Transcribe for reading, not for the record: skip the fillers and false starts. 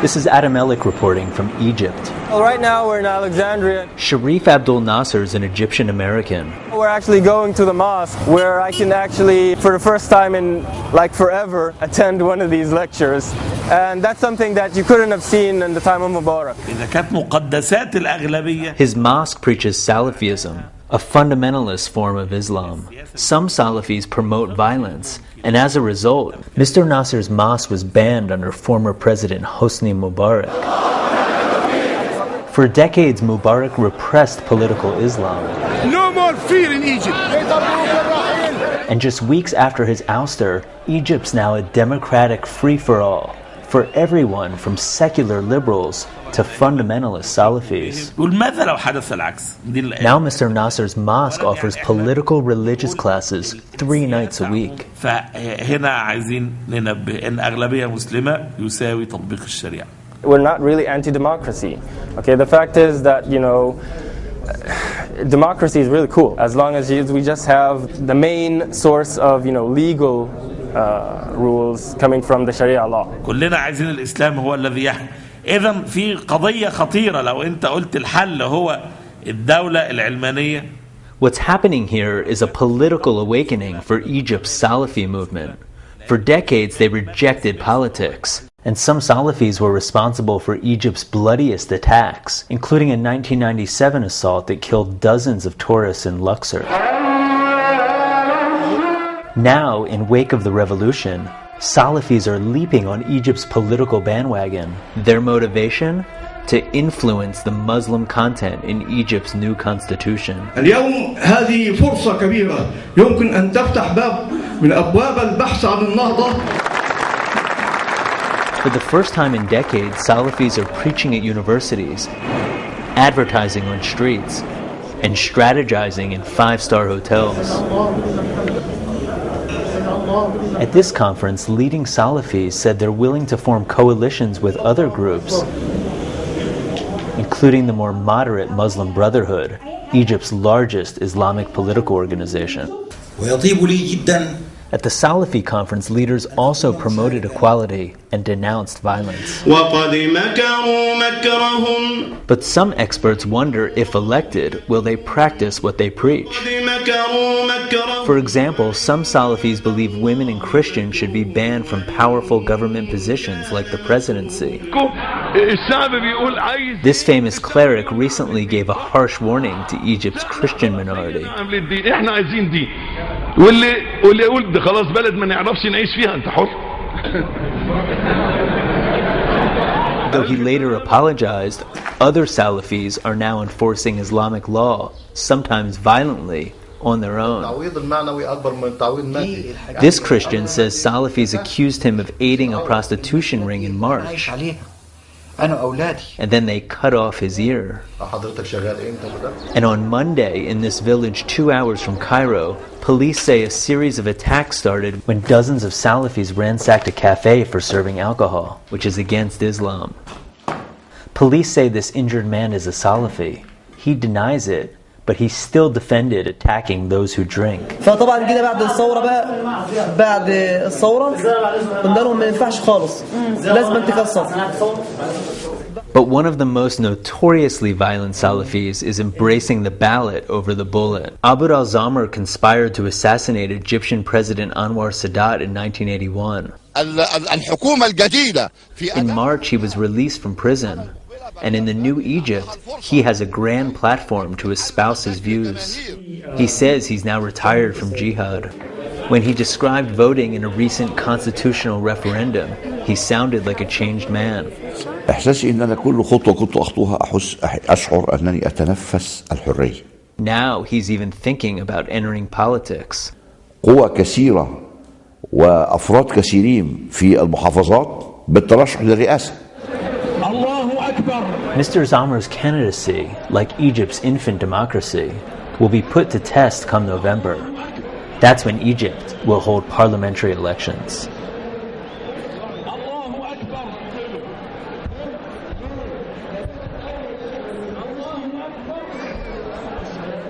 This is Adam Elik reporting from Egypt. Well, right now we're in Alexandria. Sharif Abdul Nasser is an Egyptian American. We're actually going to the mosque where I can actually, for the first time in like forever, attend one of these lectures. And that's something that you couldn't have seen in the time of Mubarak. His mosque preaches Salafism, a fundamentalist form of Islam. Some Salafis promote violence, and as a result, Mr. Nasser's mosque was banned under former President Hosni Mubarak. For decades, Mubarak repressed political Islam. No more fear in Egypt. And just weeks after his ouster, Egypt's now a democratic free-for-all for everyone from secular liberals to fundamentalist Salafis. Now Mr. Nasser's mosque offers political religious classes 3 nights a week. We're not really anti-democracy. Okay, the fact is that, democracy is really cool as long as we just have the main source of, legal rules coming from the Sharia law. كلنا عايزين الإسلام هو الذي يحكم. إذن في قضية خطيرة لو أنت قلت الحل هو الدولة العلمانية. What's happening here is a political awakening for Egypt's Salafi movement. For decades, they rejected politics. And some Salafis were responsible for Egypt's bloodiest attacks, including a 1997 assault that killed dozens of tourists in Luxor. Now, in wake of the revolution, Salafis are leaping on Egypt's political bandwagon. Their motivation? To influence the Muslim content in Egypt's new constitution. اليوم هذه فرصة كبيرة يمكن أن تفتح باب من أبواب البحث عن النهضة. For the first time in decades, Salafis are preaching at universities, advertising on streets, and strategizing in 5-star hotels. At this conference, leading Salafis said they're willing to form coalitions with other groups, including the more moderate Muslim Brotherhood, Egypt's largest Islamic political organization. At the Salafi conference, leaders also promoted equality and denounced violence. But some experts wonder if elected, will they practice what they preach? For example, some Salafis believe women and Christians should be banned from powerful government positions like the presidency. This famous cleric recently gave a harsh warning to Egypt's Christian minority. واللي يقول ده خلاص بلد ما نعرفش نعيش فيها انت حر. Though he later apologized, other Salafis are now enforcing Islamic law, sometimes violently, on their own. This Christian says Salafis accused him of aiding a prostitution ring in March, and then they cut off his ear. And on Monday, in this village 2 hours from Cairo, police say a series of attacks started when dozens of Salafis ransacked a cafe for serving alcohol, which is against Islam. Police say this injured man is a Salafi. He denies it, but he still defended attacking those who drink. فطبعا جينا بعد الثورة قلنا لهم ما ينفعش خالص لازم تكسر. But one of the most notoriously violent Salafis is embracing the ballot over the bullet. Abu al-Zamr conspired to assassinate Egyptian President Anwar Sadat in 1981. In March, he was released from prison. And in the new Egypt, he has a grand platform to espouse his views. He says he's now retired from jihad. When he described voting in a recent constitutional referendum, he sounded like a changed man. Now he's even thinking about entering politics. قوى كثيرة وأفراد كثيرين في المحافظات بالترشح للرئاسة. Mr. Zamr's candidacy, like Egypt's infant democracy, will be put to test come November. That's when Egypt will hold parliamentary elections.